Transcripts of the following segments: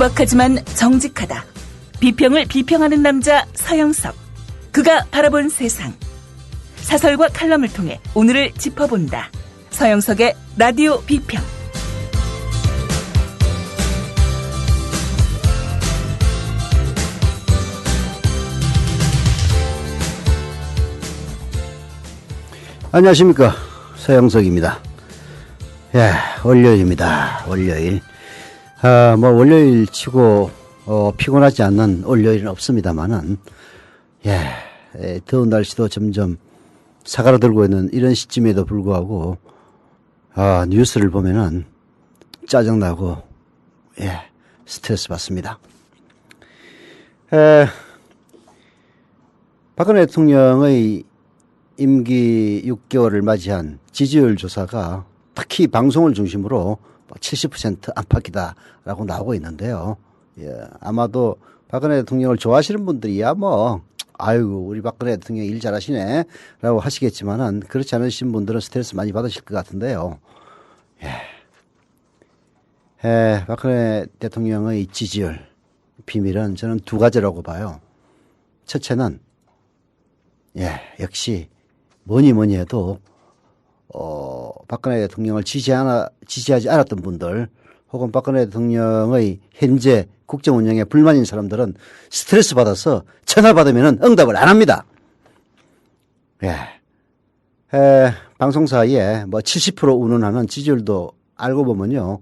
투박하지만 정직하다. 비평을 비평하는 남자 서영석. 그가 바라본 세상. 사설과 칼럼을 통해 오늘을 짚어본다. 서영석의 라디오 비평. 안녕하십니까, 서영석입니다. 예, 월요일입니다. 월요일. 월요일 치고 피곤하지 않는 월요일은 없습니다만은, 더운 날씨도 점점 사가라들고 있는 이런 시점에도 불구하고 뉴스를 보면은 짜증나고 스트레스 받습니다. 박근혜 대통령의 임기 6개월을 맞이한 지지율 조사가 특히 방송을 중심으로 70% 안팎이다라고 나오고 있는데요. 아마도 박근혜 대통령을 좋아하시는 분들이야 아이고 우리 박근혜 대통령 일 잘하시네 라고 하시겠지만은 그렇지 않으신 분들은 스트레스 많이 받으실 것 같은데요. 박근혜 대통령의 지지율 비밀은 저는 두 가지라고 봐요. 첫째는 역시 뭐니 해도 박근혜 대통령을 지지하지 않았던 분들 혹은 박근혜 대통령의 현재 국정 운영에 불만인 사람들은 스트레스 받아서 전화 받으면 응답을 안 합니다. 방송사에 70% 운운하는 지지율도 알고 보면요.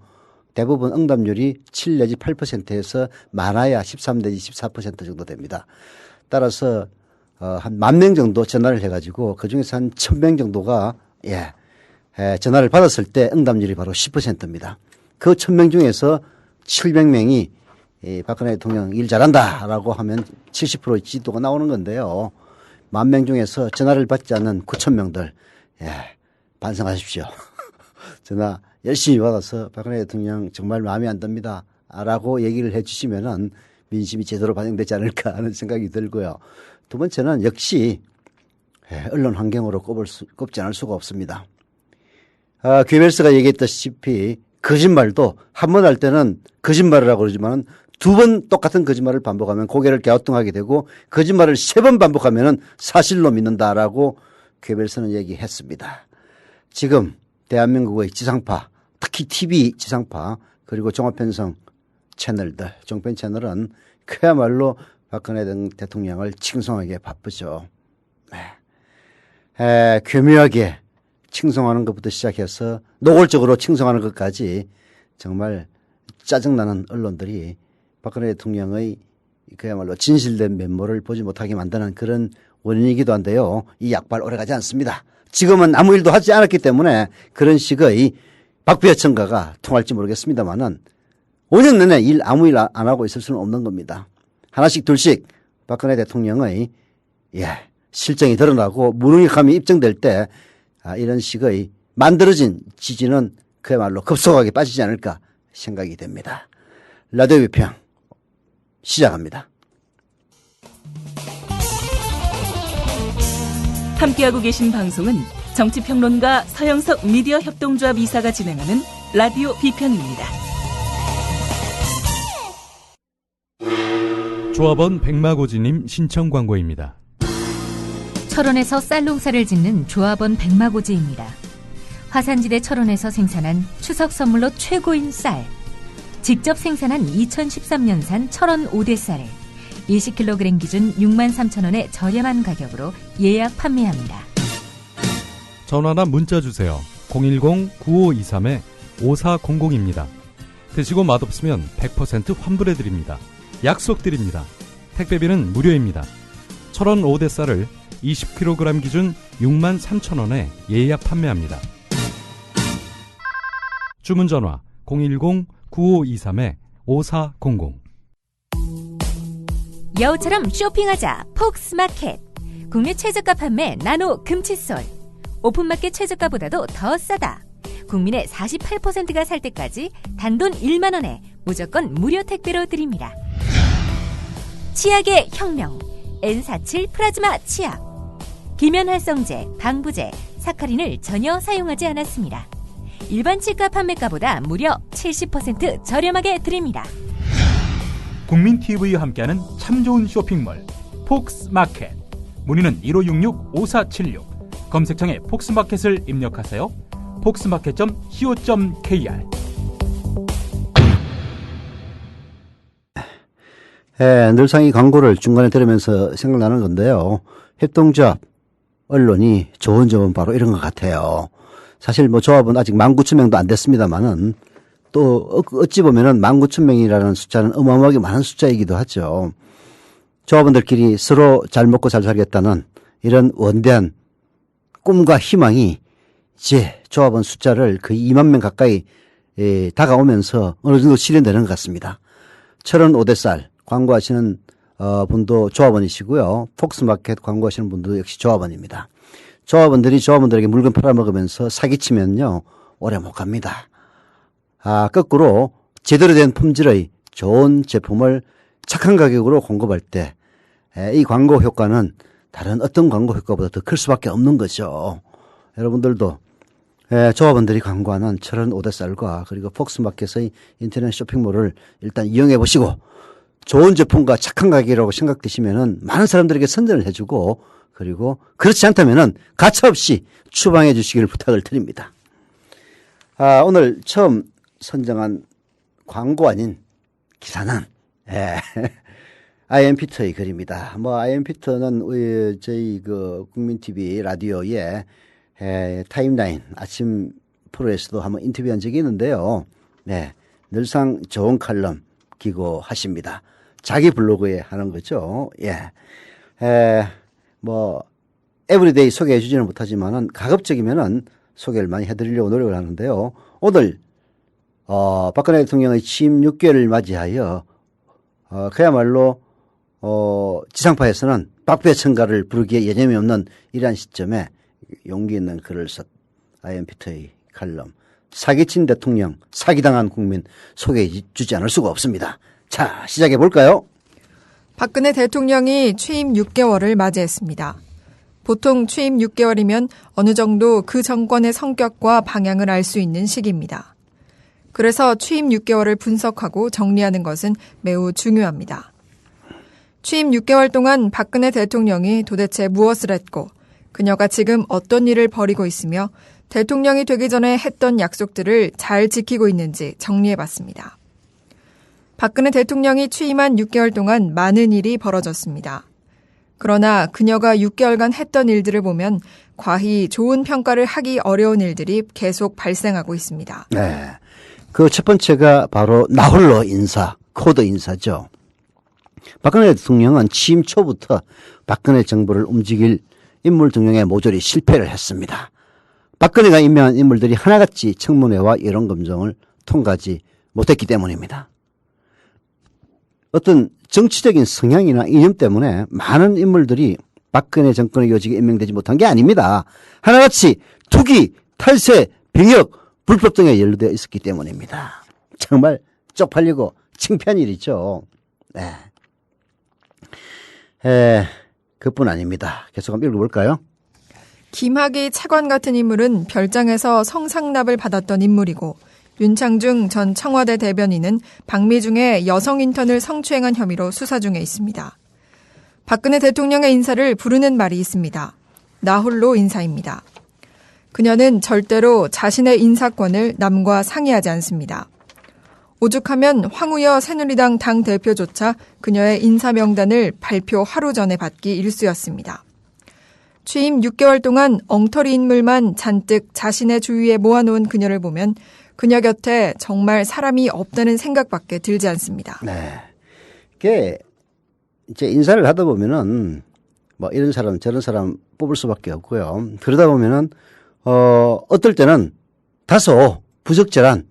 대부분 응답률이 7 내지 8%에서 많아야 13 내지 14% 정도 됩니다. 따라서 한 10,000명 정도 전화를 해가지고 그 중에서 한 1,000명 정도가 전화를 받았을 때 응답률이 바로 10%입니다. 그 1,000명 중에서 700명이 박근혜 대통령 일 잘한다라고 하면 70%의 지지도가 나오는 건데요. 10,000명 중에서 전화를 받지 않는 9,000명들 반성하십시오. 전화 열심히 받아서 박근혜 대통령 정말 마음에 안 듭니다 라고 얘기를 해 주시면은 민심이 제대로 반영되지 않을까 하는 생각이 들고요. 두 번째는 역시 언론 환경으로 꼽지 않을 수가 없습니다. 괴벨스가 얘기했다시피 거짓말도 한 번 할 때는 거짓말이라고 그러지만 두 번 똑같은 거짓말을 반복하면 고개를 갸우뚱하게 되고 거짓말을 3번 반복하면 사실로 믿는다라고 괴벨스는 얘기했습니다. 지금 대한민국의 지상파, 특히 TV 지상파 그리고 종합편성 채널들, 종편 채널은 그야말로 박근혜 대통령을 칭송하기에 바쁘죠. 교묘하게 칭송하는 것부터 시작해서 노골적으로 칭송하는 것까지 정말 짜증나는 언론들이 박근혜 대통령의 그야말로 진실된 면모를 보지 못하게 만드는 그런 원인이기도 한데요. 이 약발 오래가지 않습니다. 지금은 아무 일도 하지 않았기 때문에 그런 식의 박비어천가가 통할지 모르겠습니다만은 5년 내내 아무 일 안 하고 있을 수는 없는 겁니다. 하나씩 둘씩 박근혜 대통령의 실정이 드러나고 무능력함이 입증될 때 이런 식의 만들어진 지지는 그야말로 급속하게 빠지지 않을까 생각이 됩니다. 라디오 비평 시작합니다. 함께하고 계신 방송은 정치평론가 서영석 미디어 협동조합 이사가 진행하는 라디오 비평입니다. 조합원 백마고지님 신청 광고입니다. 철원에서 쌀 농사를 짓는 조합원 백마고지입니다. 화산지대 철원에서 생산한 추석 선물로 최고인 쌀. 직접 생산한 2013년산 철원 5대 쌀을 20kg 기준 63,000원의 저렴한 가격으로 예약 판매합니다. 전화나 문자 주세요. 010-9523-5400입니다. 드시고 맛없으면 100% 환불해드립니다. 약속드립니다. 택배비는 무료입니다. 철원 5대 쌀을 20kg 기준 63,000원에 예약 판매합니다. 주문 전화 010-9523-5400. 여우처럼 쇼핑하자 폭스마켓. 국내 최저가 판매 나노 금칫솔. 오픈마켓 최저가보다도 더 싸다. 국민의 48%가 살 때까지 단돈 1만 원에 무조건 무료 택배로 드립니다. 치약의 혁명 N47 플라즈마 치약. 기면활성제, 방부제, 사카린을 전혀 사용하지 않았습니다. 일반 치과 판매가보다 무려 70% 저렴하게 드립니다. 국민TV와 함께하는 참 좋은 쇼핑몰 폭스마켓. 문의는 1566-5476. 검색창에 폭스마켓을 입력하세요. 폭스마켓.co.kr. 늘상 이 광고를 중간에 들으면서 생각나는 건데요. 협동조합, 언론이 좋은 점은 바로 이런 것 같아요. 사실 뭐 조합은 아직 19,000명도 안 됐습니다만은 또 어찌 보면은 19,000명이라는 숫자는 어마어마하게 많은 숫자이기도 하죠. 조합원들끼리 서로 잘 먹고 잘 살겠다는 이런 원대한 꿈과 희망이 이제 조합원 숫자를 거의 2만 명 가까이 다가오면서 어느 정도 실현되는 것 같습니다. 철원 오대쌀 광고하시는 분도 조합원이시고요. 폭스마켓 광고하시는 분도 역시 조합원입니다. 조합원들이 조합원들에게 물건 팔아먹으면서 사기치면요 오래 못 갑니다. 거꾸로 제대로 된 품질의 좋은 제품을 착한 가격으로 공급할 때 이 광고 효과는 다른 어떤 광고 효과보다 더 클 수밖에 없는 거죠. 여러분들도 조합원들이 광고하는 철원 오대쌀과 그리고 폭스마켓의 인터넷 쇼핑몰을 일단 이용해 보시고 좋은 제품과 착한 가격이라고 생각되시면은 많은 사람들에게 선전을 해주고 그리고 그렇지 않다면은 가차없이 추방해 주시기를 부탁을 드립니다. 오늘 처음 선정한 광고 아닌 기사는 아이엠 피터의 글입니다. 아이엠 피터는 저희 국민 TV 라디오에 타임라인 아침 프로에서도 한번 인터뷰한 적이 있는데요. 늘상 좋은 칼럼 기고하십니다. 자기 블로그에 하는 거죠. 에브리데이 소개해 주지는 못하지만은 가급적이면은 소개를 많이 해드리려고 노력을 하는데요. 오늘 박근혜 대통령의 취임 6개월을 맞이하여 그야말로 지상파에서는 박배천가를 부르기에 여념이 없는 이러한 시점에 용기 있는 글을 썼 아이엠 피터의 칼럼 사기친 대통령, 사기당한 국민 소개해 주지 않을 수가 없습니다. 자, 시작해 볼까요? 박근혜 대통령이 취임 6개월을 맞이했습니다. 보통 취임 6개월이면 어느 정도 그 정권의 성격과 방향을 알 수 있는 시기입니다. 그래서 취임 6개월을 분석하고 정리하는 것은 매우 중요합니다. 취임 6개월 동안 박근혜 대통령이 도대체 무엇을 했고 그녀가 지금 어떤 일을 벌이고 있으며 대통령이 되기 전에 했던 약속들을 잘 지키고 있는지 정리해봤습니다. 박근혜 대통령이 취임한 6개월 동안 많은 일이 벌어졌습니다. 그러나 그녀가 6개월간 했던 일들을 보면 과히 좋은 평가를 하기 어려운 일들이 계속 발생하고 있습니다. 그 첫 번째가 바로 나홀로 인사, 코드 인사죠. 박근혜 대통령은 취임 초부터 박근혜 정부를 움직일 인물 등용에 모조리 실패를 했습니다. 박근혜가 임명한 인물들이 하나같이 청문회와 여론검증을 통과하지 못했기 때문입니다. 어떤 정치적인 성향이나 이념 때문에 많은 인물들이 박근혜 정권의 요직에 임명되지 못한 게 아닙니다. 하나같이 투기, 탈세, 병역, 불법 등에 연루되어 있었기 때문입니다. 정말 쪽팔리고 창피한 일이죠. 그뿐 아닙니다. 계속 한번 읽어볼까요? 김학의 차관 같은 인물은 별장에서 성상납을 받았던 인물이고 윤창중 전 청와대 대변인은 박미중의 여성 인턴을 성추행한 혐의로 수사 중에 있습니다. 박근혜 대통령의 인사를 부르는 말이 있습니다. 나홀로 인사입니다. 그녀는 절대로 자신의 인사권을 남과 상의하지 않습니다. 오죽하면 황우여 새누리당 당대표조차 그녀의 인사 명단을 발표 하루 전에 받기 일쑤였습니다. 취임 6개월 동안 엉터리 인물만 잔뜩 자신의 주위에 모아놓은 그녀를 보면 그녀 곁에 정말 사람이 없다는 생각밖에 들지 않습니다. 이게 이제 인사를 하다 보면은 이런 사람 저런 사람 뽑을 수밖에 없고요. 그러다 보면은 어떨 때는 다소 부적절한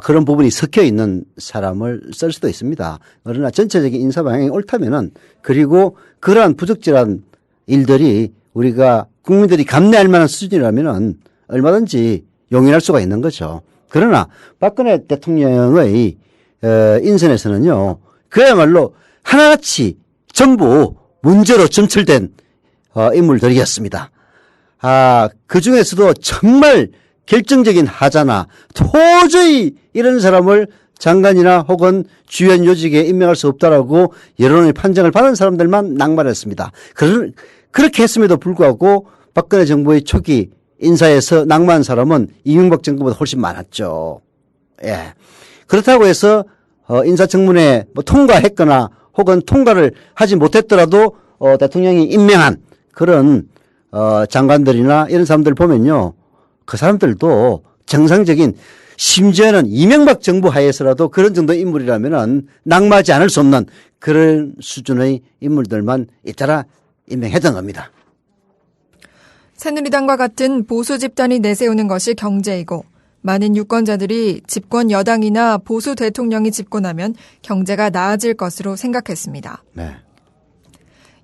그런 부분이 섞여 있는 사람을 쓸 수도 있습니다. 그러나 전체적인 인사 방향이 옳다면은 그리고 그러한 부적절한 일들이 우리가 국민들이 감내할 만한 수준이라면은 얼마든지 용인할 수가 있는 거죠. 그러나 박근혜 대통령의 인선에서는요, 그야말로 하나같이 전부 문제로 점철된 인물들이었습니다. 그 중에서도 정말 결정적인 하자나 도저히 이런 사람을 장관이나 혹은 주연 요직에 임명할 수 없다라고 여론의 판정을 받은 사람들만 낙마했습니다. 그렇게 했음에도 불구하고 박근혜 정부의 초기 인사에서 낙마한 사람은 이명박 정부보다 훨씬 많았죠. 예. 그렇다고 해서 인사청문회 통과했거나 혹은 통과를 하지 못했더라도 대통령이 임명한 그런 장관들이나 이런 사람들 보면요. 그 사람들도 정상적인 심지어는 이명박 정부 하에서라도 그런 정도의 인물이라면은 낙마하지 않을 수 없는 그런 수준의 인물들만 잇따라 임명했던 겁니다. 새누리당과 같은 보수 집단이 내세우는 것이 경제이고 많은 유권자들이 집권 여당이나 보수 대통령이 집권하면 경제가 나아질 것으로 생각했습니다. 네.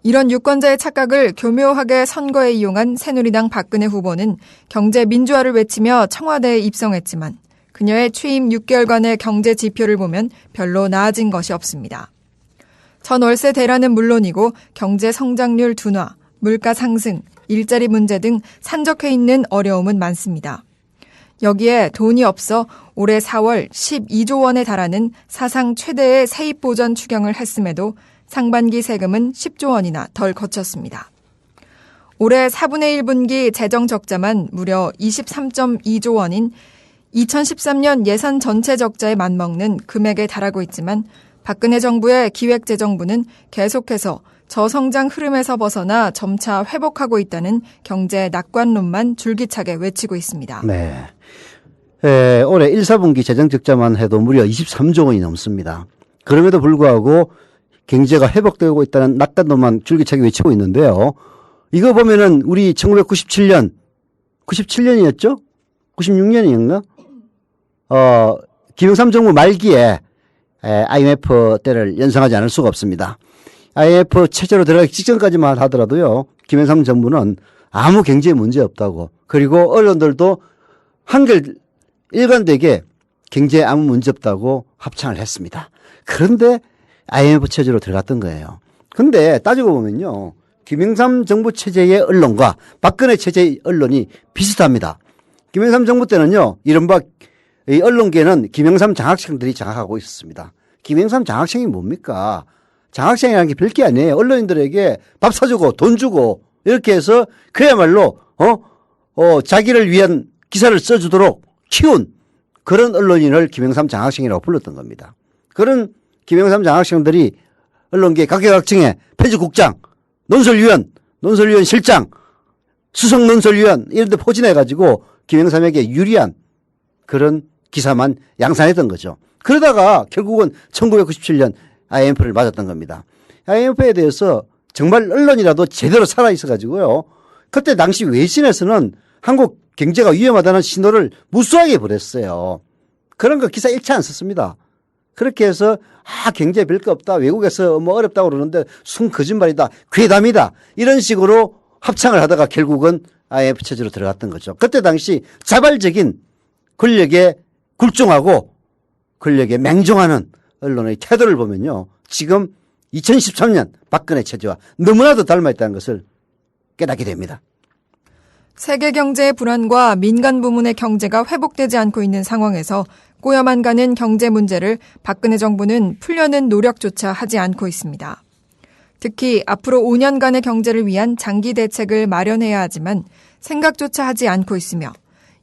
이런 유권자의 착각을 교묘하게 선거에 이용한 새누리당 박근혜 후보는 경제 민주화를 외치며 청와대에 입성했지만 그녀의 취임 6개월간의 경제 지표를 보면 별로 나아진 것이 없습니다. 전월세 대란은 물론이고 경제 성장률 둔화, 물가 상승, 일자리 문제 등 산적해 있는 어려움은 많습니다. 여기에 돈이 없어 올해 4월 12조 원에 달하는 사상 최대의 세입 보전 추경을 했음에도 상반기 세금은 10조 원이나 덜 거쳤습니다. 올해 4분의 1분기 재정 적자만 무려 23.2조 원인 2013년 예산 전체 적자에 맞먹는 금액에 달하고 있지만 박근혜 정부의 기획재정부는 계속해서 저성장 흐름에서 벗어나 점차 회복하고 있다는 경제 낙관론만 줄기차게 외치고 있습니다. 네. 올해 1, 4분기 재정 적자만 해도 무려 23조 원이 넘습니다. 그럼에도 불구하고 경제가 회복되고 있다는 낙관론만 줄기차게 외치고 있는데요. 이거 보면은 우리 1997년, 97년이었죠? 96년이었나? 김영삼 정부 말기에 IMF 때를 연상하지 않을 수가 없습니다. IMF 체제로 들어가기 직전까지만 하더라도요. 김영삼 정부는 아무 경제에 문제 없다고. 그리고 언론들도 한결 일관되게 경제에 아무 문제 없다고 합창을 했습니다. 그런데 IMF 체제로 들어갔던 거예요. 근데 따지고 보면요. 김영삼 정부 체제의 언론과 박근혜 체제의 언론이 비슷합니다. 김영삼 정부 때는요. 이른바 이 언론계는 김영삼 장학생들이 장악하고 있었습니다. 김영삼 장학생이 뭡니까? 장학생이라는 게 별게 아니에요. 언론인들에게 밥 사주고 돈 주고 이렇게 해서 그야말로 자기를 위한 기사를 써주도록 키운 그런 언론인을 김영삼 장학생이라고 불렀던 겁니다. 그런 김영삼 장학생들이 언론계 각계각층에 편집국장, 논설위원 실장, 수석 논설위원 이런 데 포진해가지고 김영삼에게 유리한 그런 기사만 양산했던 거죠. 그러다가 결국은 1997년 IMF를 맞았던 겁니다. IMF에 대해서 정말 언론이라도 제대로 살아있어가지고요. 그때 당시 외신에서는 한국 경제가 위험하다는 신호를 무수하게 보냈어요. 그런 거 기사 일체 안 썼습니다. 그렇게 해서 경제 별거 없다. 외국에서 뭐 어렵다고 그러는데 순 거짓말이다. 괴담이다. 이런 식으로 합창을 하다가 결국은 IMF 체제로 들어갔던 거죠. 그때 당시 자발적인 권력에 굴종하고 권력에 맹종하는 언론의 태도를 보면요. 지금 2013년 박근혜 체제와 너무나도 닮아있다는 것을 깨닫게 됩니다. 세계 경제의 불안과 민간 부문의 경제가 회복되지 않고 있는 상황에서 꼬여만 가는 경제 문제를 박근혜 정부는 풀려는 노력조차 하지 않고 있습니다. 특히 앞으로 5년간의 경제를 위한 장기 대책을 마련해야 하지만 생각조차 하지 않고 있으며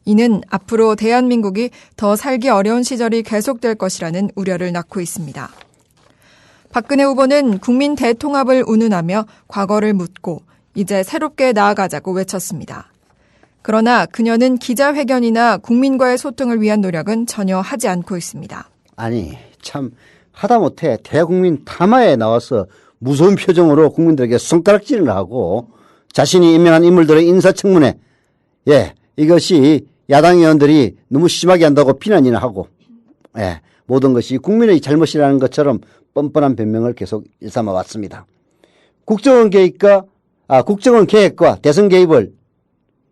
이는 앞으로 대한민국이 더 살기 어려운 시절이 계속될 것이라는 우려를 낳고 있습니다. 박근혜 후보는 국민 대통합을 운운하며 과거를 묻고 이제 새롭게 나아가자고 외쳤습니다. 그러나 그녀는 기자회견이나 국민과의 소통을 위한 노력은 전혀 하지 않고 있습니다. 아니 참 하다못해 대국민 탐화에 나와서 무서운 표정으로 국민들에게 손가락질을 하고 자신이 임명한 인물들의 인사청문회 이것이 야당 의원들이 너무 심하게 한다고 비난이나 하고 모든 것이 국민의 잘못이라는 것처럼 뻔뻔한 변명을 계속 일삼아 왔습니다. 국정원 계획과 대선 개입을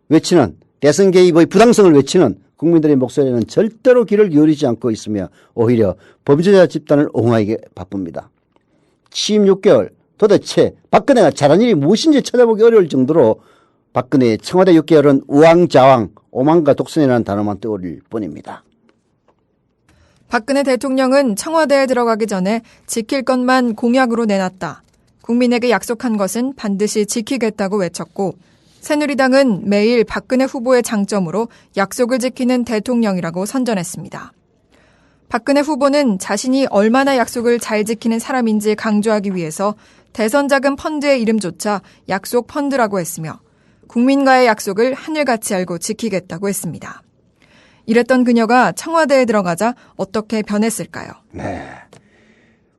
외치는 대선 개입의 부당성을 외치는 국민들의 목소리는 절대로 귀를 기울이지 않고 있으며 오히려 범죄자 집단을 옹호하기에 바쁩니다. 취임 6개월 도대체 박근혜가 잘한 일이 무엇인지 찾아보기 어려울 정도로 박근혜의 청와대 6개월은 우왕좌왕 오만과 독선이라는 단어만 떠올릴 뿐입니다. 박근혜 대통령은 청와대에 들어가기 전에 지킬 것만 공약으로 내놨다. 국민에게 약속한 것은 반드시 지키겠다고 외쳤고 새누리당은 매일 박근혜 후보의 장점으로 약속을 지키는 대통령이라고 선전했습니다. 박근혜 후보는 자신이 얼마나 약속을 잘 지키는 사람인지 강조하기 위해서 대선 자금 펀드의 이름조차 약속 펀드라고 했으며 국민과의 약속을 하늘같이 알고 지키겠다고 했습니다. 이랬던 그녀가 청와대에 들어가자 어떻게 변했을까요? 네.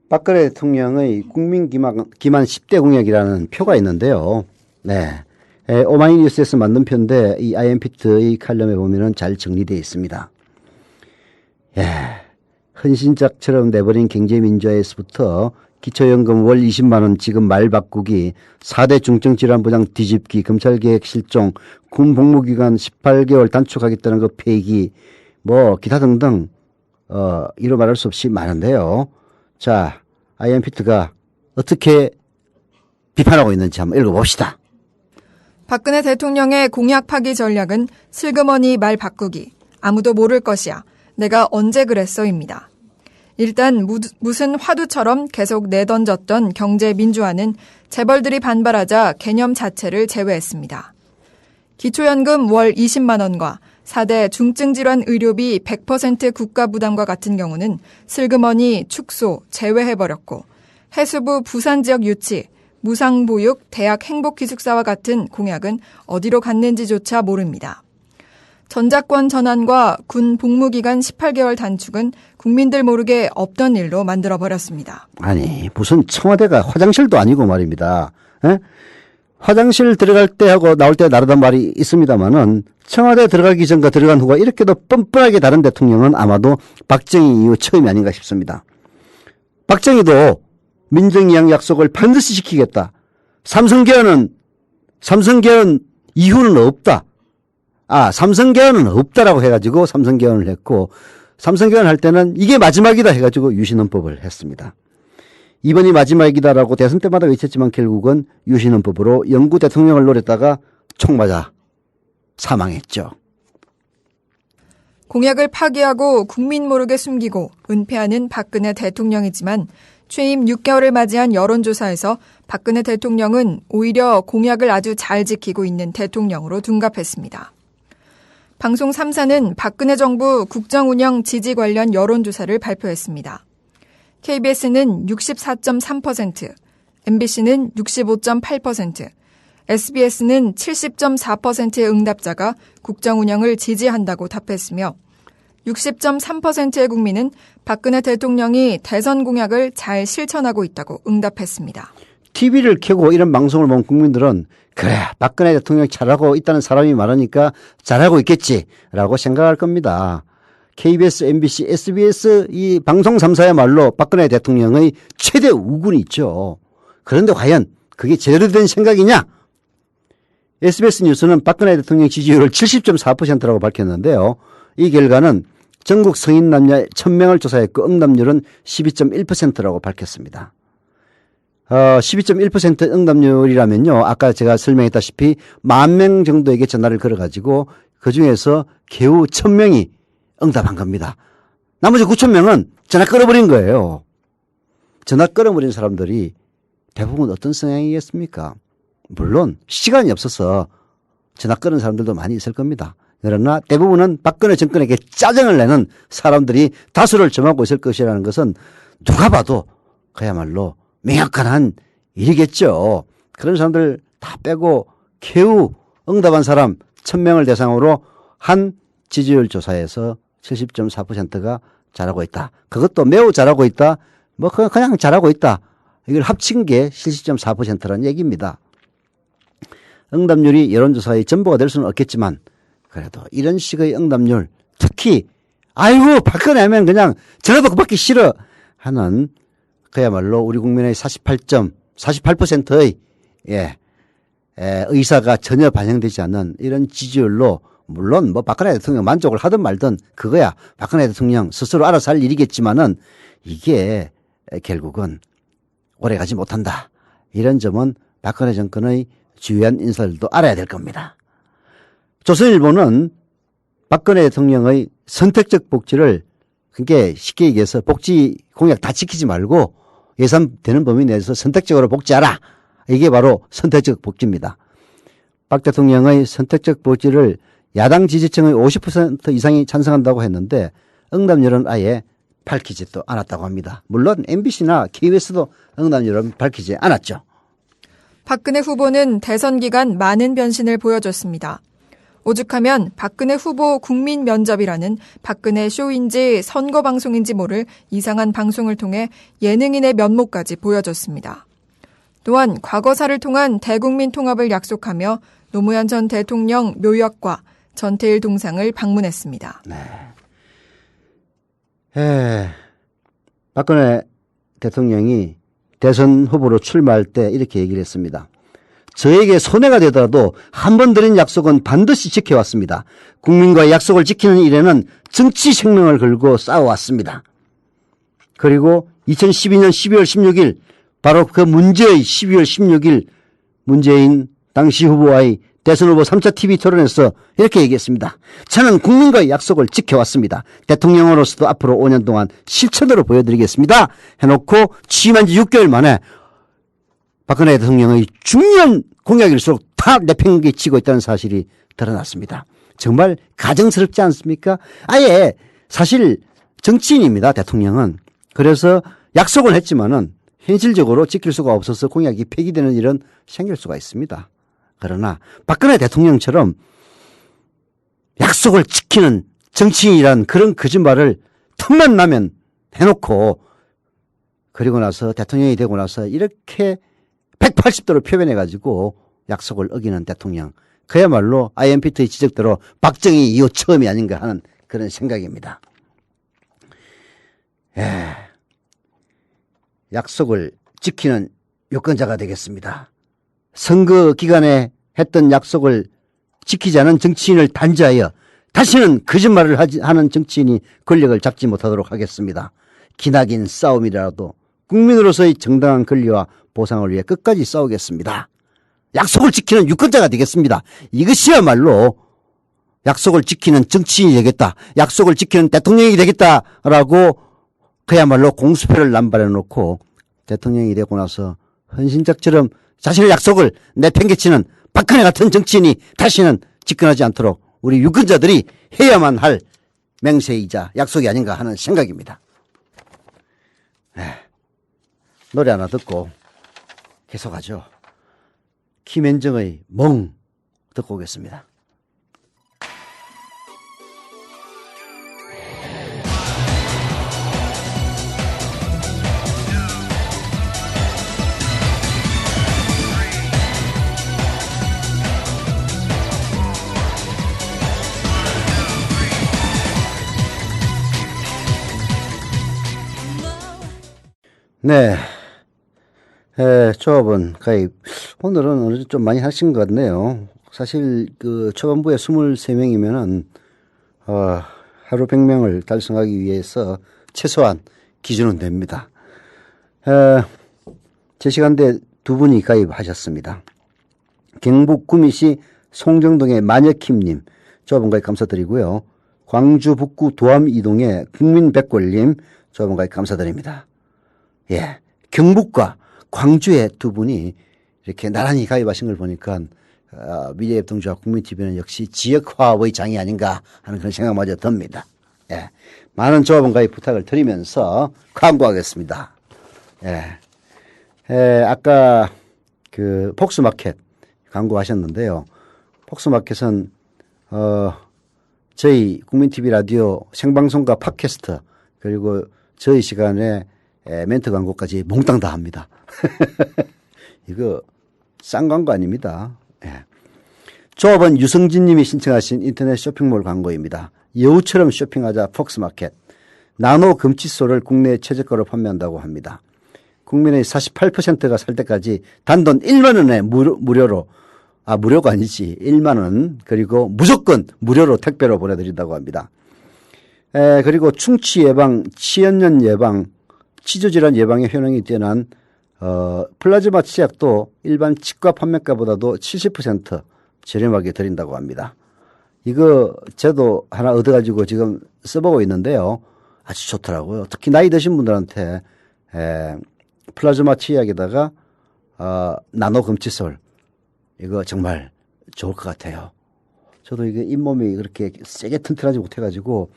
박근혜 대통령의 국민 기만 10대 공약이라는 표가 있는데요. 네. 오마이뉴스에서 만든 표인데 이 아이엠피트의 칼럼에 보면은 잘 정리되어 있습니다. 예. 헌신작처럼 내버린 경제민주화에서부터 기초연금 월 20만 원 지금 말 바꾸기, 4대 중증질환보장 뒤집기, 검찰개혁 실종, 군 복무기간 18개월 단축하겠다는 거 폐기, 뭐 기타 등등 이루 말할 수 없이 많은데요. 자, 아이엠피트가 어떻게 비판하고 있는지 한번 읽어봅시다. 박근혜 대통령의 공약 파기 전략은 슬그머니 말 바꾸기, 아무도 모를 것이야, 내가 언제 그랬어입니다. 일단 무슨 화두처럼 계속 내던졌던 경제 민주화는 재벌들이 반발하자 개념 자체를 제외했습니다. 기초연금 월 20만 원과 4대 중증질환 의료비 100% 국가 부담과 같은 경우는 슬그머니 축소, 제외해버렸고 해수부 부산 지역 유치, 무상보육, 대학 행복기숙사와 같은 공약은 어디로 갔는지조차 모릅니다. 전작권 전환과 군 복무기간 18개월 단축은 국민들 모르게 없던 일로 만들어버렸습니다. 아니, 무슨 청와대가 화장실도 아니고 말입니다. 에? 화장실 들어갈 때 하고 나올 때 다르단 말이 있습니다만은 청와대 들어가기 전과 들어간 후가 이렇게도 뻔뻔하게 다른 대통령은 아마도 박정희 이후 처음이 아닌가 싶습니다. 박정희도 민정이양 약속을 반드시 지키겠다. 삼성개헌 이후는 없다. 삼성개헌은 없다라고 해가지고 삼성개헌을 했고, 삼성개헌 할 때는 이게 마지막이다 해가지고 유신헌법을 했습니다. 이번이 마지막이다라고 대선 때마다 외쳤지만 결국은 유신헌법으로 영구 대통령을 노렸다가 총 맞아 사망했죠. 공약을 파기하고 국민 모르게 숨기고 은폐하는 박근혜 대통령이지만 취임 6개월을 맞이한 여론조사에서 박근혜 대통령은 오히려 공약을 아주 잘 지키고 있는 대통령으로 둔갑했습니다. 방송 3사는 박근혜 정부 국정운영 지지 관련 여론조사를 발표했습니다. KBS는 64.3%, MBC는 65.8%, SBS는 70.4%의 응답자가 국정운영을 지지한다고 답했으며 60.3%의 국민은 박근혜 대통령이 대선 공약을 잘 실천하고 있다고 응답했습니다. TV를 켜고 이런 방송을 본 국민들은 그래, 박근혜 대통령이 잘하고 있다는 사람이 많으니까 잘하고 있겠지라고 생각할 겁니다. KBS, MBC, SBS 이 방송 3사야말로 박근혜 대통령의 최대 우군이 있죠. 그런데 과연 그게 제대로 된 생각이냐? SBS 뉴스는 박근혜 대통령 지지율을 70.4%라고 밝혔는데요. 이 결과는 전국 성인 남녀 1000명을 조사했고 응답률은 12.1%라고 밝혔습니다. 12.1% 응답률이라면요. 아까 제가 설명했다시피 10,000명 정도에게 전화를 걸어가지고 그중에서 겨우 1000명이 응답한 겁니다. 나머지 9,000명은 전화 끊어버린 거예요. 전화 끊어버린 사람들이 대부분 어떤 성향이겠습니까? 물론 시간이 없어서 전화 끊은 사람들도 많이 있을 겁니다. 그러나 대부분은 박근혜 정권에게 짜증을 내는 사람들이 다수를 점하고 있을 것이라는 것은 누가 봐도 그야말로 명확한 일이겠죠. 그런 사람들 다 빼고 겨우 응답한 사람 1000명을 대상으로 한 지지율 조사에서 70.4%가 잘하고 있다. 그것도 매우 잘하고 있다. 뭐 그냥 잘하고 있다. 이걸 합친 게 70.4%라는 얘기입니다. 응답률이 여론조사의 전부가 될 수는 없겠지만 그래도 이런 식의 응답률, 특히 아이고 박근혜 하면 그냥 전화도 받기 싫어 하는 그야말로 우리 국민의 48%의 의사가 전혀 반영되지 않는 이런 지지율로, 물론 뭐 박근혜 대통령 만족을 하든 말든 그거야 박근혜 대통령 스스로 알아서 할 일이겠지만은 이게 결국은 오래가지 못한다. 이런 점은 박근혜 정권의 주요한 인사들도 알아야 될 겁니다. 조선일보는 박근혜 대통령의 선택적 복지를 그게 쉽게 얘기해서 복지 공약 다 지키지 말고 예산되는 범위 내에서 선택적으로 복지하라. 이게 바로 선택적 복지입니다. 박 대통령의 선택적 복지를 야당 지지층의 50% 이상이 찬성한다고 했는데 응답률은 아예 밝히지도 않았다고 합니다. 물론 MBC나 KBS도 응답률은 밝히지 않았죠. 박근혜 후보는 대선 기간 많은 변신을 보여줬습니다. 오죽하면 박근혜 후보 국민 면접이라는 박근혜 쇼인지 선거 방송인지 모를 이상한 방송을 통해 예능인의 면모까지 보여줬습니다. 또한 과거사를 통한 대국민 통합을 약속하며 노무현 전 대통령 묘역과 전태일 동상을 방문했습니다. 박근혜 대통령이 대선 후보로 출마할 때 이렇게 얘기를 했습니다. 저에게 손해가 되더라도 한 번 드린 약속은 반드시 지켜왔습니다. 국민과의 약속을 지키는 일에는 정치 생명을 걸고 싸워왔습니다. 그리고 2012년 12월 16일 바로 그 문제의 12월 16일 문재인 당시 후보와의 대선 후보 3차 TV 토론에서 이렇게 얘기했습니다. 저는 국민과의 약속을 지켜왔습니다. 대통령으로서도 앞으로 5년 동안 실천으로 보여드리겠습니다. 해놓고 취임한 지 6개월 만에 박근혜 대통령의 중요한 공약일수록 다 내팽개치고 있다는 사실이 드러났습니다. 정말 가정스럽지 않습니까? 아예 사실 정치인입니다. 대통령은. 그래서 약속을 했지만은 현실적으로 지킬 수가 없어서 공약이 폐기되는 일은 생길 수가 있습니다. 그러나 박근혜 대통령처럼 약속을 지키는 정치인이란 그런 거짓말을 틈만 나면 해놓고 그리고 나서 대통령이 되고 나서 이렇게 180도로 표현해가지고 약속을 어기는 대통령. 그야말로 IMPT의 지적대로 박정희 이후 처음이 아닌가 하는 그런 생각입니다. 약속을 지키는 유권자가 되겠습니다. 선거 기간에 했던 약속을 지키지 않은 정치인을 단죄하여 다시는 거짓말을 하는 정치인이 권력을 잡지 못하도록 하겠습니다. 기나긴 싸움이라도 국민으로서의 정당한 권리와 보상을 위해 끝까지 싸우겠습니다. 약속을 지키는 유권자가 되겠습니다. 이것이야말로 약속을 지키는 정치인이 되겠다. 약속을 지키는 대통령이 되겠다라고 그야말로 공수표를 남발해 놓고 대통령이 되고 나서 헌신짝처럼 자신의 약속을 내팽개치는 박근혜 같은 정치인이 다시는 집권하지 않도록 우리 유권자들이 해야만 할 맹세이자 약속이 아닌가 하는 생각입니다. 노래 하나 듣고 계속하죠. 김현정의 멍 듣고 오겠습니다. 네. 조합원 가입. 오늘은 어느 정도 좀 많이 하신 것 같네요. 사실 그 초반부에 23명이면은, 하루 100명을 달성하기 위해서 최소한 기준은 됩니다. 제 시간대 두 분이 가입하셨습니다. 경북 구미시 송정동의 마녀킴님, 조합원 가입 감사드리고요. 광주 북구 도암 이동의 국민백골님, 조합원 가입 감사드립니다. 예, 경북과 광주의 두 분이 이렇게 나란히 가입하신 걸 보니까 미래협동조합 국민TV는 역시 지역화합의 장이 아닌가 하는 그런 생각마저 듭니다. 예, 많은 조합원 가입 부탁을 드리면서 광고하겠습니다. 아까 그 폭스마켓 광고하셨는데요. 폭스마켓은 저희 국민TV 라디오 생방송과 팟캐스트 그리고 저희 시간에 멘트 광고까지 몽땅 다 합니다. 이거 싼 광고 아닙니다. 조합원 유성진 님이 신청하신 인터넷 쇼핑몰 광고입니다. 여우처럼 쇼핑하자 폭스마켓. 나노 금칫솔을 국내 최저가로 판매한다고 합니다. 국민의 48%가 살 때까지 단돈 1만 원에 무료로, 무료가 아니지 1만 원 그리고 무조건 무료로 택배로 보내드린다고 합니다. 그리고 충치 예방, 치연염 예방, 치주질환 예방에 효능이 뛰어난 플라즈마 치약도 일반 치과 판매가보다도 70% 저렴하게 드린다고 합니다. 이거 저도 하나 얻어가지고 지금 써보고 있는데요. 아주 좋더라고요. 특히 나이 드신 분들한테 플라즈마 치약에다가 나노 금칫솔 이거 정말 좋을 것 같아요. 저도 이게 잇몸이 그렇게 세게 튼튼하지 못해가지고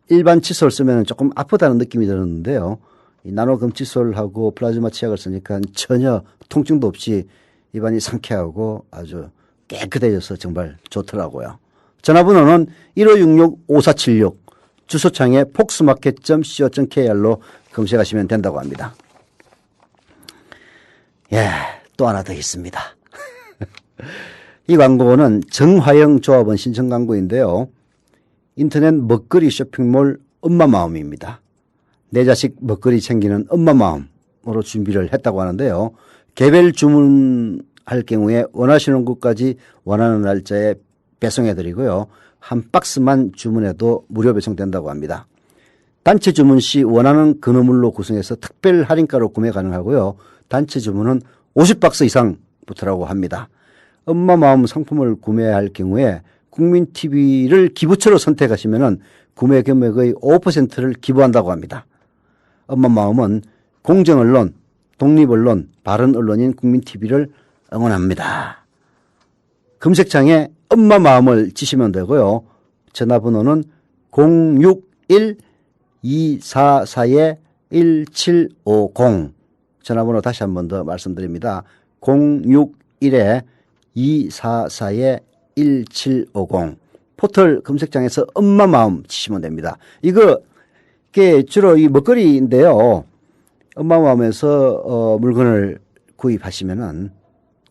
일반 칫솔 쓰면 조금 아프다는 느낌이 들었는데요. 이 나노 금칫솔하고 플라즈마 치약을 쓰니까 전혀 통증도 없이 입안이 상쾌하고 아주 깨끗해져서 정말 좋더라고요. 전화번호는 1566-5476 주소창에 폭스마켓.co.kr로 검색하시면 된다고 합니다. 예, 또 하나 더 있습니다. 이 광고는 정화영 조합원 신청 광고인데요. 인터넷 먹거리 쇼핑몰 엄마마음입니다. 내 자식 먹거리 챙기는 엄마마음으로 준비를 했다고 하는데요. 개별 주문할 경우에 원하시는 곳까지 원하는 날짜에 배송해드리고요. 한 박스만 주문해도 무료 배송된다고 합니다. 단체 주문 시 원하는 근어물로 구성해서 특별 할인가로 구매 가능하고요. 단체 주문은 50박스 이상부터라고 합니다. 엄마마음 상품을 구매할 경우에 국민TV를 기부처로 선택하시면 구매 금액의 5%를 기부한다고 합니다. 엄마마음은 공정언론, 독립언론, 바른언론인 국민TV를 응원합니다. 검색창에 엄마마음을 치시면 되고요. 전화번호는 061-244-1750 전화번호 다시 한 번 더 말씀드립니다. 061-244-1750 포털 검색창에서 엄마마음 치시면 됩니다. 이게 주로 이 먹거리인데요. 엄마마음에서 물건을 구입하시면은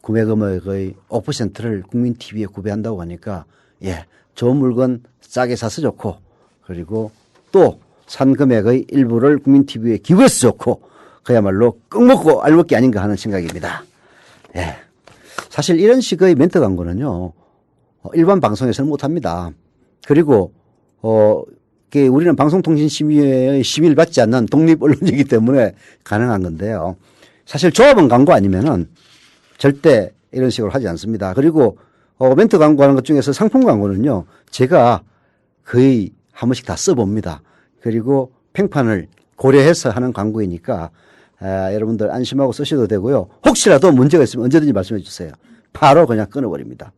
구매 금액의 5%를 국민TV에 구매한다고 하니까 예, 좋은 물건 싸게 사서 좋고 그리고 또 산 금액의 일부를 국민TV에 기부해서 좋고 그야말로 꼭 먹고 알먹기 아닌가 하는 생각입니다. 예. 사실 이런 식의 멘트 광고는요. 일반 방송에서는 못합니다. 그리고 우리는 방송통신심의회의 심의를 받지 않는 독립언론이기 때문에 가능한 건데요. 사실 조합원 광고 아니면은 절대 이런 식으로 하지 않습니다. 그리고 멘트 광고하는 것 중에서 상품 광고는요. 제가 거의 한 번씩 다 써봅니다. 그리고 팽판을 고려해서 하는 광고이니까 여러분들 안심하고 쓰셔도 되고요. 혹시라도 문제가 있으면 언제든지 말씀해 주세요. 바로 그냥 끊어버립니다.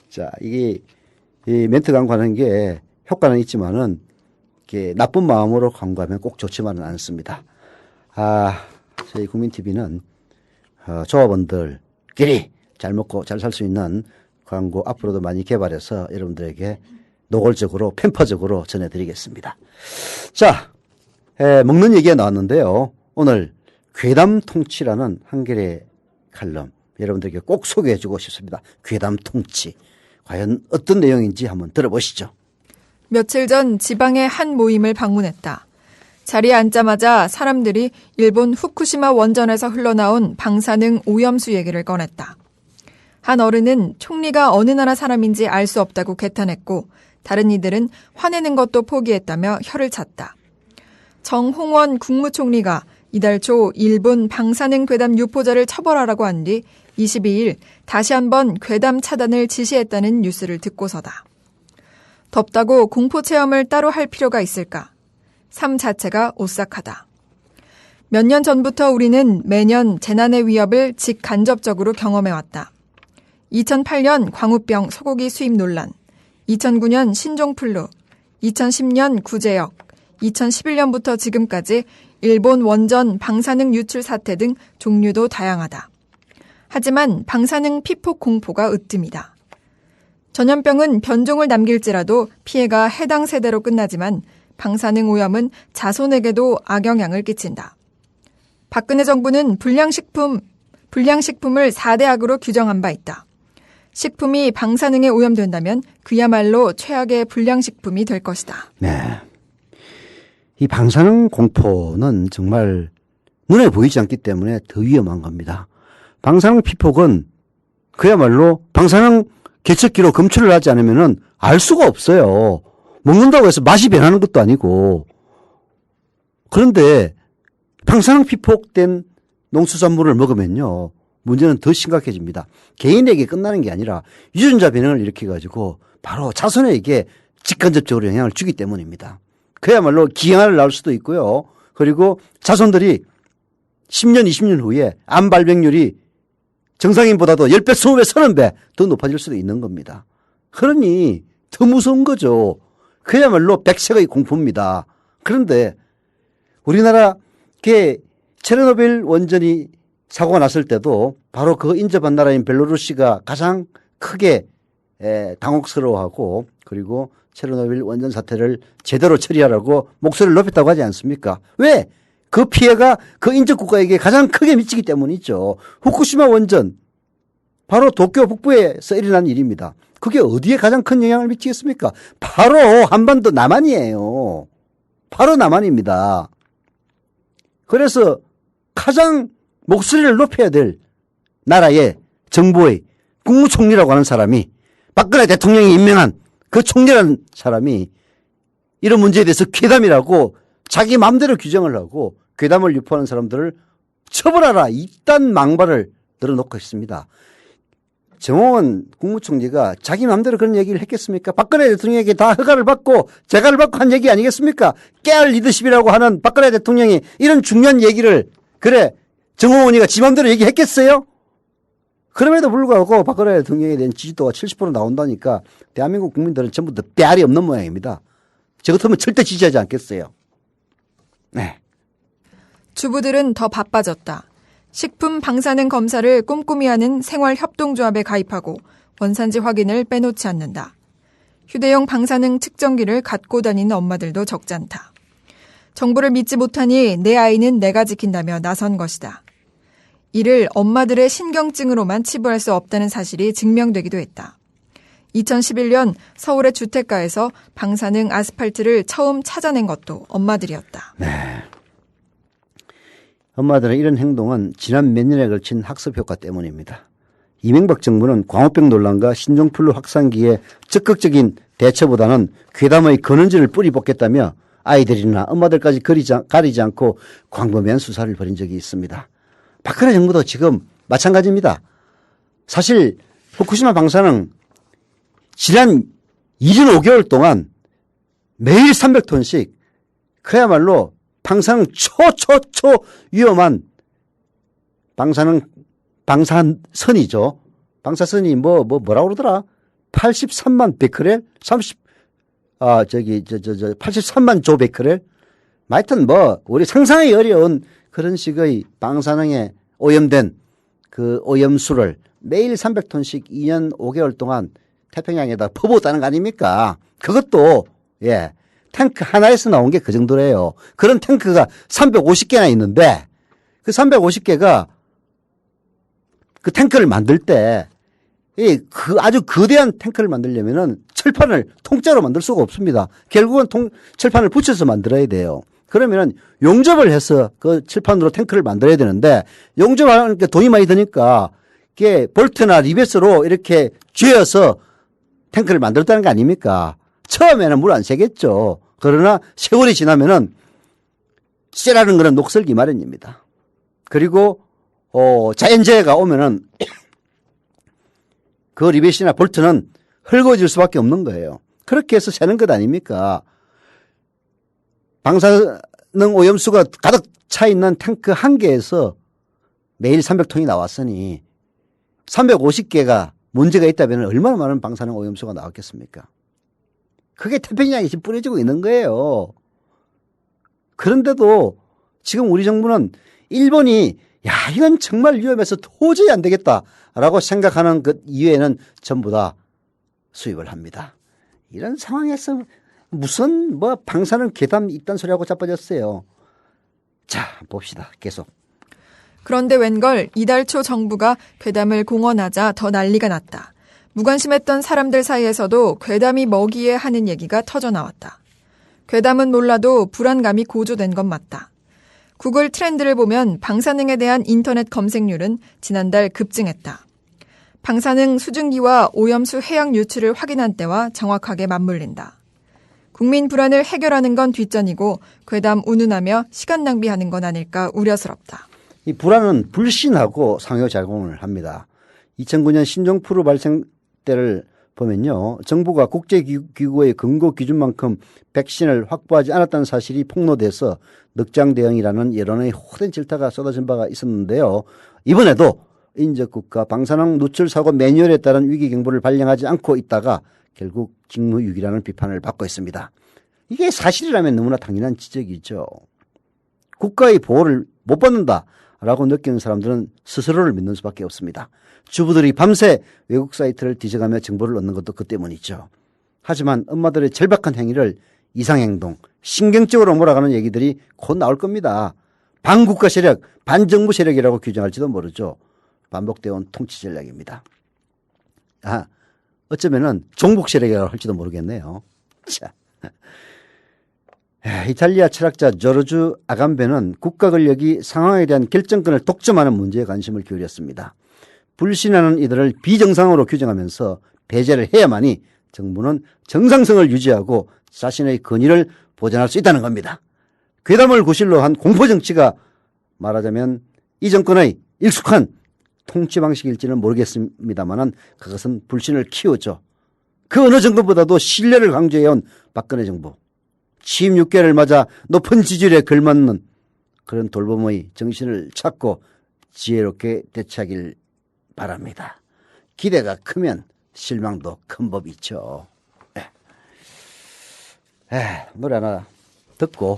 자, 이 멘트 광고하는 게 효과는 있지만은 이게 나쁜 마음으로 광고하면 꼭 좋지만은 않습니다. 저희 국민TV는 조합원들끼리 잘 먹고 잘 살 수 있는 광고 앞으로도 많이 개발해서 여러분들에게 노골적으로 팸퍼적으로 전해드리겠습니다. 자, 먹는 얘기가 나왔는데요. 오늘 괴담통치라는 한겨레 칼럼 여러분들에게 꼭 소개해주고 싶습니다. 괴담통치. 과연 어떤 내용인지 한번 들어보시죠. 며칠 전 지방의 한 모임을 방문했다. 자리에 앉자마자 사람들이 일본 후쿠시마 원전에서 흘러나온 방사능 오염수 얘기를 꺼냈다. 한 어른은 총리가 어느 나라 사람인지 알 수 없다고 개탄했고 다른 이들은 화내는 것도 포기했다며 혀를 찼다. 정홍원 국무총리가 이달 초 일본 방사능 괴담 유포자를 처벌하라고 한 뒤 22일 다시 한번 괴담 차단을 지시했다는 뉴스를 듣고서다. 덥다고 공포 체험을 따로 할 필요가 있을까? 삶 자체가 오싹하다. 몇 년 전부터 우리는 매년 재난의 위협을 직간접적으로 경험해왔다. 2008년 광우병 소고기 수입 논란, 2009년 신종플루, 2010년 구제역, 2011년부터 지금까지 일본 원전 방사능 유출 사태 등 종류도 다양하다. 하지만 방사능 피폭 공포가 으뜸이다. 전염병은 변종을 남길지라도 피해가 해당 세대로 끝나지만 방사능 오염은 자손에게도 악영향을 끼친다. 박근혜 정부는 불량식품을 4대 악으로 규정한 바 있다. 식품이 방사능에 오염된다면 그야말로 최악의 불량식품이 될 것이다. 네. 이 방사능 공포는 정말 눈에 보이지 않기 때문에 더 위험한 겁니다. 방사능 피폭은 그야말로 방사능 계측기로 검출을 하지 않으면 알 수가 없어요. 먹는다고 해서 맛이 변하는 것도 아니고. 그런데 방사능 피폭된 농수산물을 먹으면요. 문제는 더 심각해집니다. 개인에게 끝나는 게 아니라 유전자 변형을 일으켜가지고 바로 자손에게 직간접적으로 영향을 주기 때문입니다. 그야말로 기형아를 낳을 수도 있고요. 그리고 자손들이 10년, 20년 후에 암 발병률이 정상인보다도 10배, 20배, 30배 더 높아질 수도 있는 겁니다. 그러니 더 무서운 거죠. 그야말로 백색의 공포입니다. 그런데 우리나라 체르노빌 원전이 사고가 났을 때도 바로 그 인접한 나라인 벨로루시가 가장 크게 당혹스러워하고 그리고 체르노빌 원전 사태를 제대로 처리하라고 목소리를 높였다고 하지 않습니까? 왜? 그 피해가 그 인접 국가에게 가장 크게 미치기 때문이죠. 후쿠시마 원전 바로 도쿄 북부에서 일어난 일입니다. 그게 어디에 가장 큰 영향을 미치겠습니까? 바로 한반도 남한이에요. 바로 남한입니다. 그래서 가장 목소리를 높여야 될 나라의 정부의 국무총리라고 하는 사람이 박근혜 대통령이 임명한 그 총리라는 사람이 이런 문제에 대해서 괴담이라고 자기 마음대로 규정을 하고 괴담을 유포하는 사람들을 처벌하라 이딴 망발을 늘어놓고 있습니다. 정홍원 국무총리가 자기 마음대로 그런 얘기를 했겠습니까? 박근혜 대통령에게 다 허가를 받고 재가를 받고 한 얘기 아니겠습니까? 깨알 리더십이라고 하는 박근혜 대통령이 이런 중요한 얘기를 그래 정홍원이가 지 마음대로 얘기했겠어요? 그럼에도 불구하고 박근혜 대통령에 대한 지지도가 70% 나온다니까 대한민국 국민들은 전부 다 빼알이 없는 모양입니다. 저 같으면 절대 지지하지 않겠어요. 네. 주부들은 더 바빠졌다. 식품 방사능 검사를 꼼꼼히 하는 생활협동조합에 가입하고 원산지 확인을 빼놓지 않는다. 휴대용 방사능 측정기를 갖고 다니는 엄마들도 적지 않다. 정부를 믿지 못하니 내 아이는 내가 지킨다며 나선 것이다. 이를 엄마들의 신경증으로만 치부할 수 없다는 사실이 증명되기도 했다. 2011년 서울의 주택가에서 방사능 아스팔트를 처음 찾아낸 것도 엄마들이었다. 네. 엄마들의 이런 행동은 지난 몇 년에 걸친 학습 효과 때문입니다. 이명박 정부는 광우병 논란과 신종플루 확산기에 적극적인 대처보다는 괴담의 근원지를 뿌리 뽑겠다며 아이들이나 엄마들까지 가리지 않고 광범위한 수사를 벌인 적이 있습니다. 박근혜 정부도 지금 마찬가지입니다. 사실 후쿠시마 방사능 지난 1년 5개월 동안 매일 300톤씩 그야말로 방사능 초 위험한 방사선이죠. 방사선이 뭐라고 그러더라? 83만 베크렐? 83만 조 베크렐? 하여튼 우리 상상하기 어려운 그런 식의 방사능에 오염된 그 오염수를 매일 300톤씩 2년 5개월 동안 태평양에다 퍼부었다는 거 아닙니까? 그것도, 탱크 하나에서 나온 게 그 정도래요. 그런 탱크가 350개나 있는데 그 350개가 그 탱크를 만들 때 아주 거대한 탱크를 만들려면은 철판을 통째로 만들 수가 없습니다. 결국은 철판을 붙여서 만들어야 돼요. 그러면은 용접을 해서 그 철판으로 탱크를 만들어야 되는데 용접하는 게 돈이 많이 드니까 이게 볼트나 리벳으로 이렇게 쥐어서 탱크를 만들었다는 거 아닙니까? 처음에는 물 안 새겠죠. 그러나 세월이 지나면은 쇠라는 거는 녹슬기 마련입니다. 그리고 자연재해가 오면은 그 리벳이나 볼트는 헐거워질 수밖에 없는 거예요. 그렇게 해서 새는 것 아닙니까? 방사능 오염수가 가득 차 있는 탱크 한 개에서 매일 300톤이 나왔으니 350개가 문제가 있다면 얼마나 많은 방사능 오염수가 나왔겠습니까? 그게 태평양에 지금 뿌려지고 있는 거예요. 그런데도 지금 우리 정부는 일본이 이건 정말 위험해서 도저히 안 되겠다라고 생각하는 것 이외에는 전부 다 수입을 합니다. 이런 상황에서 무슨 방사능 괴담 이딴 소리하고 자빠졌어요. 자, 봅시다. 계속. 그런데 웬걸 이달 초 정부가 괴담을 공언하자 더 난리가 났다. 무관심했던 사람들 사이에서도 괴담이 뭐기에 하는 얘기가 터져나왔다. 괴담은 몰라도 불안감이 고조된 건 맞다. 구글 트렌드를 보면 방사능에 대한 인터넷 검색률은 지난달 급증했다. 방사능 수증기와 오염수 해양 유출을 확인한 때와 정확하게 맞물린다. 국민 불안을 해결하는 건 뒷전이고 괴담 운운하며 시간 낭비하는 건 아닐까 우려스럽다. 이 불안은 불신하고 상호작용을 합니다. 2009년 신종플루 발생 때를 보면요. 정부가 국제기구의 근거 기준만큼 백신을 확보하지 않았다는 사실이 폭로돼서 넉장 대응이라는 여론의 호된 질타가 쏟아진 바가 있었는데요. 이번에도 인접국가 방사능 누출 사고 매뉴얼에 따른 위기 경보를 발령하지 않고 있다가 결국 직무유기라는 비판을 받고 있습니다. 이게 사실이라면 너무나 당연한 지적이죠. 국가의 보호를 못 받는다라고 느끼는 사람들은 스스로를 믿는 수밖에 없습니다. 주부들이 밤새 외국 사이트를 뒤져가며 정보를 얻는 것도 그 때문이죠. 하지만 엄마들의 절박한 행위를 이상행동, 신경적으로 몰아가는 얘기들이 곧 나올 겁니다. 반국가 세력, 반정부 세력이라고 규정할지도 모르죠. 반복되어 온 통치 전략입니다. 어쩌면은 종북 세력이라고 할지도 모르겠네요. 자. 이탈리아 철학자 조르주 아감베는 국가 권력이 상황에 대한 결정권을 독점하는 문제에 관심을 기울였습니다. 불신하는 이들을 비정상으로 규정하면서 배제를 해야만이 정부는 정상성을 유지하고 자신의 권위를 보존할 수 있다는 겁니다. 괴담을 구실로 한 공포정치가 말하자면 이 정권의 익숙한 통치 방식일지는 모르겠습니다만 그것은 불신을 키우죠. 그 어느 정도보다도 신뢰를 강조해온 박근혜 정부. 취임 6개월을 맞아 높은 지지율에 걸맞는 그런 돌봄의 정신을 찾고 지혜롭게 대처하길 바랍니다. 기대가 크면 실망도 큰 법이 있죠. 노래 하나 듣고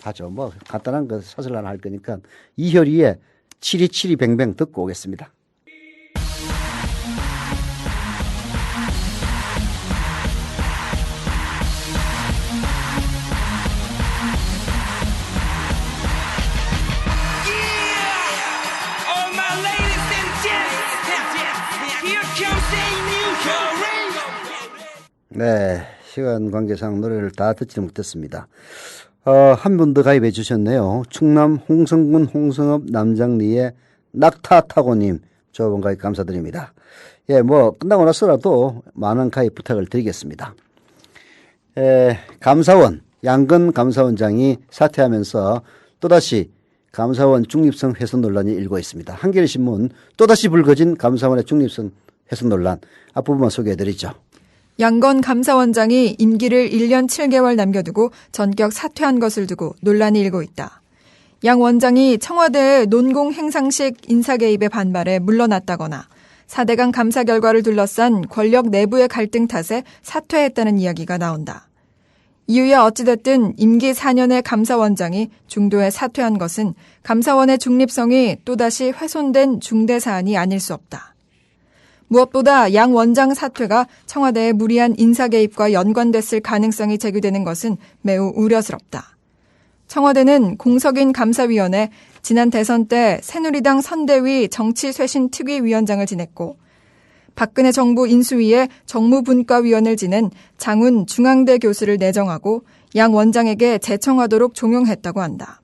하죠. 뭐 간단한 거 사설 하나 할 거니까 이효리의 7272 뱅뱅 듣고 오겠습니다. 네, 시간 관계상 노래를 다 듣지 못했습니다. 한 분 더 가입해 주셨네요. 충남 홍성군 홍성읍 남장리의 낙타타고님 조합원 가입 감사드립니다. 예, 뭐 끝나고 나서라도 많은 가입 부탁을 드리겠습니다. 감사원 양근 감사원장이 사퇴하면서 또다시 감사원 중립성 훼손 논란이 일고 있습니다. 한겨레신문 또다시 불거진 감사원의 중립성 훼손 논란 앞부분만 소개해드리죠. 양건 감사원장이 임기를 1년 7개월 남겨두고 전격 사퇴한 것을 두고 논란이 일고 있다. 양 원장이 청와대의 논공 행상식 인사 개입에 반발해 물러났다거나 4대강 감사 결과를 둘러싼 권력 내부의 갈등 탓에 사퇴했다는 이야기가 나온다. 이유야 어찌됐든 임기 4년의 감사원장이 중도에 사퇴한 것은 감사원의 중립성이 또다시 훼손된 중대 사안이 아닐 수 없다. 무엇보다 양 원장 사퇴가 청와대의 무리한 인사 개입과 연관됐을 가능성이 제기되는 것은 매우 우려스럽다. 청와대는 공석인 감사위원회 지난 대선 때 새누리당 선대위 정치쇄신특위위원장을 지냈고 박근혜 정부 인수위에 정무분과위원을 지낸 장훈 중앙대 교수를 내정하고 양 원장에게 재청하도록 종용했다고 한다.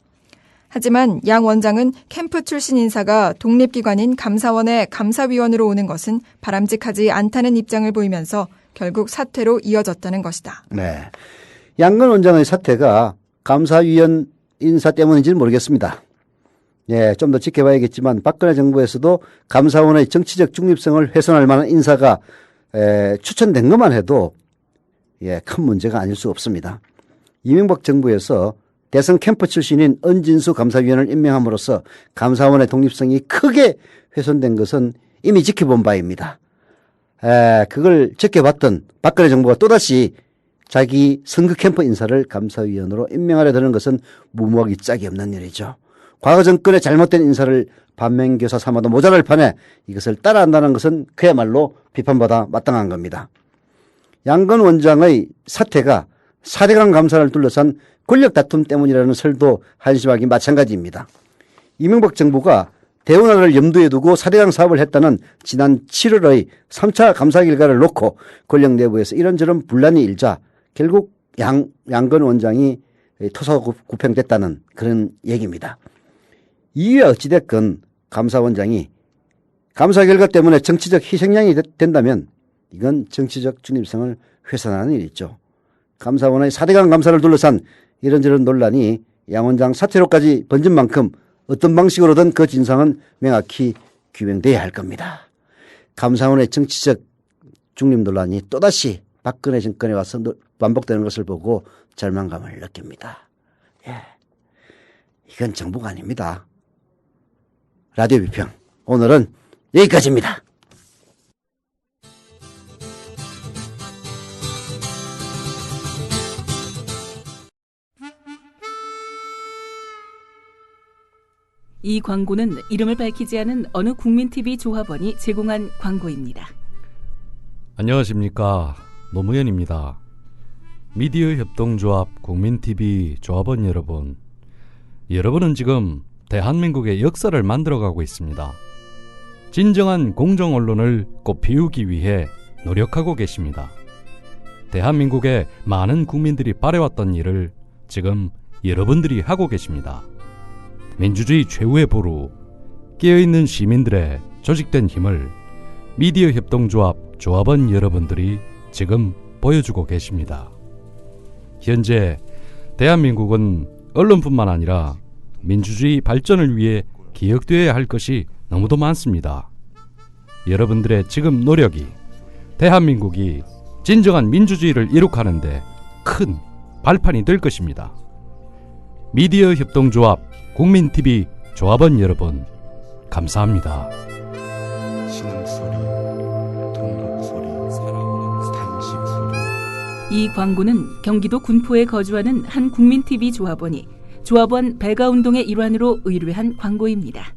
하지만 양 원장은 캠프 출신 인사가 독립기관인 감사원의 감사위원으로 오는 것은 바람직하지 않다는 입장을 보이면서 결국 사퇴로 이어졌다는 것이다. 네, 양근 원장의 사퇴가 감사위원 인사 때문인지는 모르겠습니다. 예, 좀 더 지켜봐야겠지만 박근혜 정부에서도 감사원의 정치적 중립성을 훼손할 만한 인사가 추천된 것만 해도 큰 문제가 아닐 수 없습니다. 이명박 정부에서 대선 캠프 출신인 은진수 감사위원을 임명함으로써 감사원의 독립성이 크게 훼손된 것은 이미 지켜본 바입니다. 그걸 지켜봤던 박근혜 정부가 또다시 자기 선거 캠프 인사를 감사위원으로 임명하려 드는 것은 무모하기 짝이 없는 일이죠. 과거 정권의 잘못된 인사를 반면교사 삼아도 모자랄 판에 이것을 따라한다는 것은 그야말로 비판받아 마땅한 겁니다. 양건 원장의 사퇴가 4대강 감사를 둘러싼 권력 다툼 때문이라는 설도 한심하기 마찬가지입니다. 이명박 정부가 대운하를 염두에 두고 4대강 사업을 했다는 지난 7월의 3차 감사 결과를 놓고 권력 내부에서 이런저런 분란이 일자 결국 양건 원장이 토사구팽됐다는 그런 얘기입니다. 이유야 어찌됐건 감사원장이 감사 결과 때문에 정치적 희생양이 된다면 이건 정치적 중립성을 훼손하는 일이죠. 감사원의 4대강 감사를 둘러싼 이런저런 논란이 양 원장 사퇴로까지 번진 만큼 어떤 방식으로든 그 진상은 명확히 규명돼야 할 겁니다. 감사원의 정치적 중립 논란이 또다시 박근혜 정권에 와서 반복되는 것을 보고 절망감을 느낍니다. 예, 이건 정부가 아닙니다. 라디오 비평 오늘은 여기까지입니다. 이 광고는 이름을 밝히지 않은 어느 국민TV 조합원이 제공한 광고입니다. 안녕하십니까, 노무현입니다. 미디어 협동조합 국민TV 조합원 여러분, 여러분은 지금 대한민국의 역사를 만들어가고 있습니다. 진정한 공정 언론을 꽃피우기 위해 노력하고 계십니다. 대한민국의 많은 국민들이 바래왔던 일을 지금 여러분들이 하고 계십니다. 민주주의 최후의 보루, 깨어있는 시민들의 조직된 힘을 미디어 협동조합 조합원 여러분들이 지금 보여주고 계십니다. 현재 대한민국은 언론뿐만 아니라 민주주의 발전을 위해 기억되어야 할 것이 너무도 많습니다. 여러분들의 지금 노력이 대한민국이 진정한 민주주의를 이룩하는데 큰 발판이 될 것입니다. 미디어 협동조합 국민TV 조합원 여러분, 감사합니다. 신음소리, 통곡소리, 탄식소리. 이 광고는 경기도 군포에 거주하는 한 국민TV 조합원이 조합원 배가운동의 일환으로 의뢰한 광고입니다.